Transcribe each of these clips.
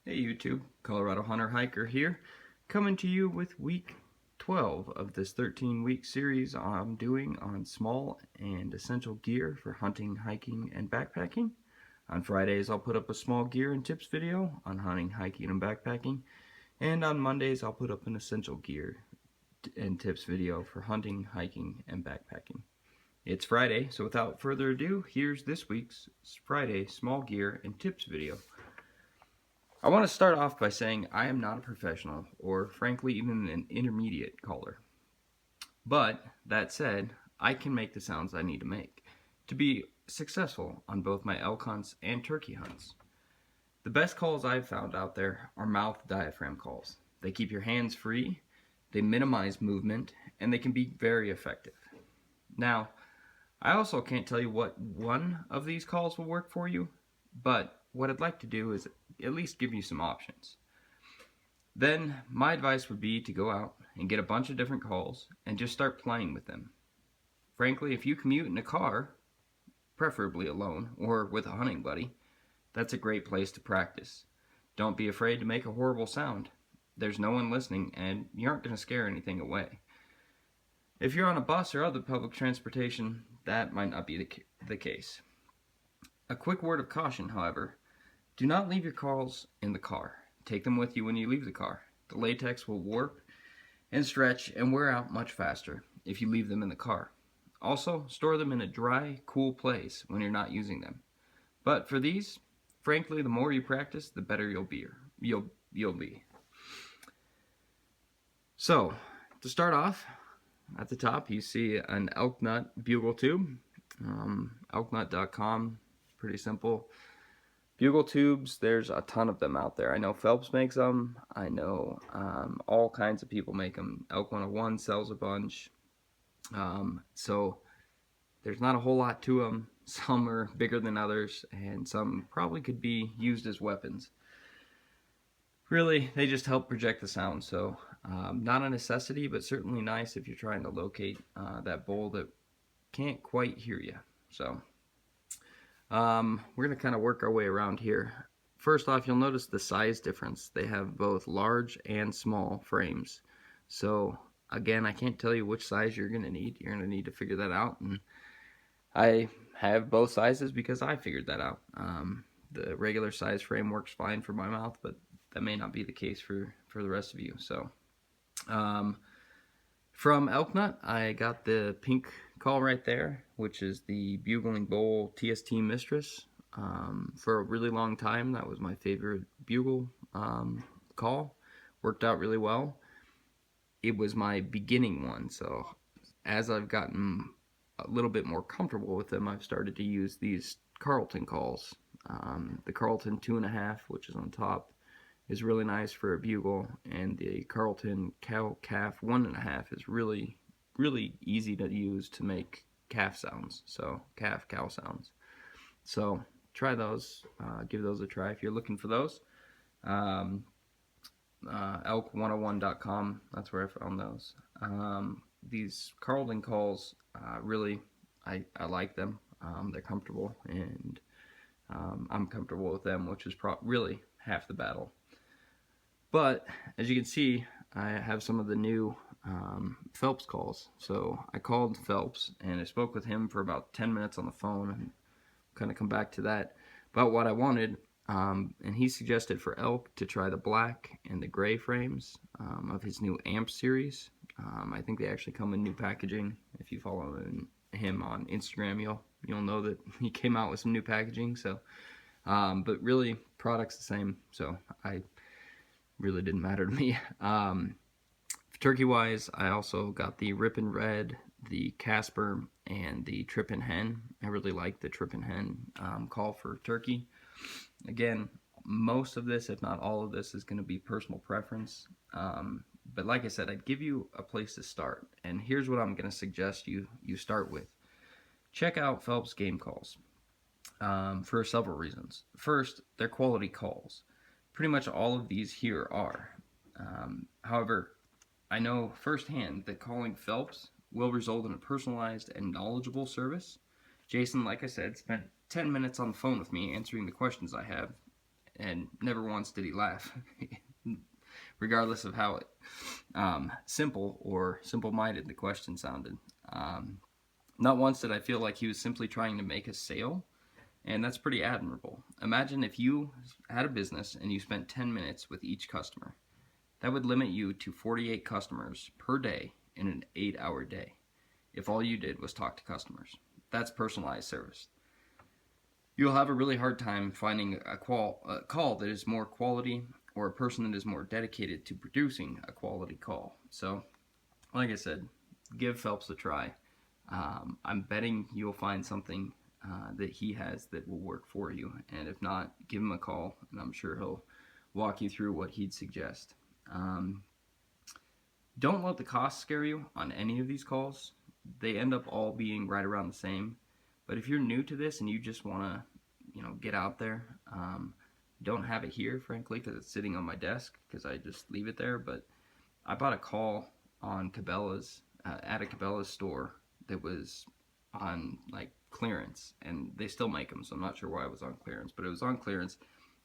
Hey YouTube, Colorado Hunter Hiker here, coming to you with week 12 of this 13-week series I'm doing on small and essential gear for hunting, hiking, and backpacking. On Fridays I'll put up a small gear and tips video on hunting, hiking, and backpacking, and on Mondays I'll put up an essential gear and tips video for hunting, hiking, and backpacking. It's Friday, so without further ado, here's this week's Friday small gear and tips video. I want to start off by saying I am not a professional, or frankly even an intermediate caller. But, that said, I can make the sounds I need to make to be successful on both my elk hunts and turkey hunts. The best calls I've found out there are mouth diaphragm calls. They keep your hands free, they minimize movement, and they can be very effective. Now, I also can't tell you what one of these calls will work for you, but what I'd like to do is at least give you some options. Then my advice would be to go out and get a bunch of different calls and just start playing with them. Frankly, if you commute in a car, preferably alone or with a hunting buddy, that's a great place to practice. Don't be afraid to make a horrible sound. There's no one listening and you aren't going to scare anything away. If you're on a bus or other public transportation, that might not be the case. A quick word of caution, however. Do not leave your calls in the car. Take them with you when you leave the car. The latex will warp and stretch and wear out much faster if you leave them in the car. Also, store them in a dry, cool place when you're not using them. But for these, frankly, the more you practice, the better you'll be. So, to start off, at the top you see an ElkNut bugle tube. ElkNut.com, pretty simple. Bugle tubes, there's a ton of them out there. I know Phelps makes them. I know all kinds of people make them. Elk 101 sells a bunch. So there's not a whole lot to them. Some are bigger than others, and some probably could be used as weapons. Really, they just help project the sound, so not a necessity, but certainly nice if you're trying to locate that bull that can't quite hear you. So we're going to kind of work our way around here. First off, you'll notice the size difference. They have both large and small frames. So again, I can't tell you which size you're going to need. You're going to need to figure that out. And I have both sizes because I figured that out. The regular size frame works fine for my mouth, but that may not be the case for the rest of you. So from ElkNut, I got the pink call right there, which is the Bugling Bowl TST Mistress. For a really long time, that was my favorite bugle call. Worked out really well. It was my beginning one, so as I've gotten a little bit more comfortable with them, I've started to use these Carlton calls. The Carlton 2.5, which is on top, is really nice for a bugle, and the Carlton cow-calf 1.5 is really easy to use to make calf sounds, so calf-cow sounds. So try those, give those a try if you're looking for those. Elk101.com, that's where I found those. These Carlton calls, really, I like them. They're comfortable, and I'm comfortable with them, which is really half the battle. But as you can see, I have some of the new Phelps calls. So I called Phelps and I spoke with him for about 10 minutes on the phone, and kind of come back to that about what I wanted. And he suggested for elk to try the black and the gray frames of his new Amp series. I think they actually come in new packaging. If you follow him on Instagram, you'll know that he came out with some new packaging. So, but really, product's the same. So really didn't matter to me. Turkey-wise, I also got the Rippin' Red, the Casper, and the Trippin' Hen. I really like the Trippin' Hen call for turkey. Again, most of this, if not all of this, is going to be personal preference. But like I said, I'd give you a place to start. And here's what I'm going to suggest you start with. Check out Phelps Game Calls for several reasons. First, they're quality calls. Pretty much all of these here are. However, I know firsthand that calling Phelps will result in a personalized and knowledgeable service. Jason, like I said, spent 10 minutes on the phone with me answering the questions I have, and never once did he laugh, regardless of how simple or simple-minded the question sounded. Not once did I feel like he was simply trying to make a sale, and that's pretty admirable. Imagine if you had a business and you spent 10 minutes with each customer. That would limit you to 48 customers per day in an 8-hour day if all you did was talk to customers. That's personalized service. You'll have a really hard time finding a call that is more quality, or a person that is more dedicated to producing a quality call. So, like I said, give Phelps a try. I'm betting you'll find something that he has that will work for you, and if not, give him a call, and I'm sure he'll walk you through what he'd suggest. Don't let the cost scare you on any of these calls. They end up all being right around the same. But if you're new to this and you just want to, get out there, don't have it here, frankly, because it's sitting on my desk, because I just leave it there. But I bought a call on Cabela's, at a Cabela's store that was on like clearance, and they still make them, so I'm not sure why it was on clearance, but it was on clearance,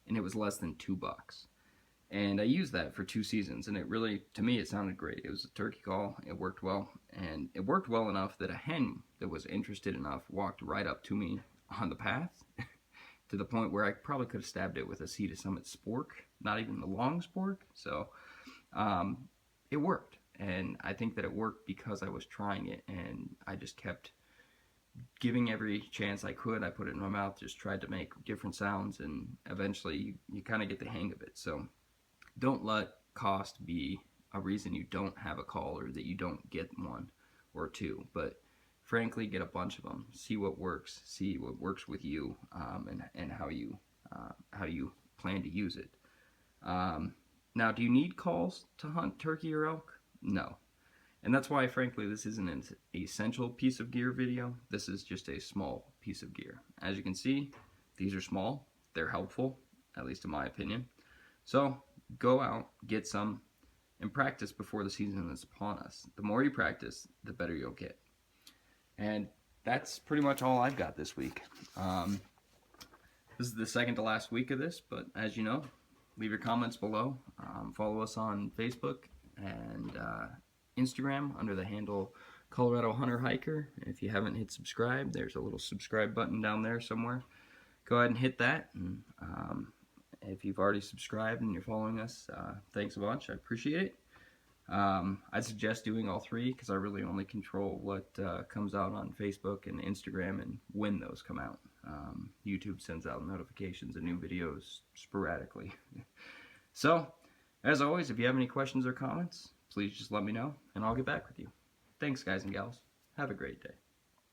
and it was less than $2. And I used that for 2 seasons, and it really, to me, it sounded great. It was a turkey call, it worked well, and it worked well enough that a hen that was interested enough walked right up to me on the path, to the point where I probably could have stabbed it with a Sea to Summit spork, not even the long spork. So it worked, and I think that it worked because I was trying it, and I just kept giving every chance I could. I put it in my mouth, just tried to make different sounds, and eventually you kind of get the hang of it. So don't let cost be a reason you don't have a call or that you don't get one or two, but frankly, get a bunch of them. See what works with you, and how you plan to use it. Now, do you need calls to hunt turkey or elk? No. And that's why, frankly, this isn't an essential piece of gear video. This is just a small piece of gear. As you can see, these are small. They're helpful, at least in my opinion. So go out, get some, and practice before the season is upon us. The more you practice, the better you'll get. And that's pretty much all I've got this week. This is the second to last week of this, but as you know, leave your comments below. Follow us on Facebook and Instagram under the handle Colorado Hunter Hiker. If you haven't hit subscribe, there's a little subscribe button down there somewhere. Go ahead and hit that. And if you've already subscribed and you're following us, thanks a bunch. I appreciate it. I'd suggest doing all 3 because I really only control what comes out on Facebook and Instagram and when those come out. YouTube sends out notifications of new videos sporadically. So, as always, if you have any questions or comments, please just let me know, and I'll get back with you. Thanks, guys and gals. Have a great day.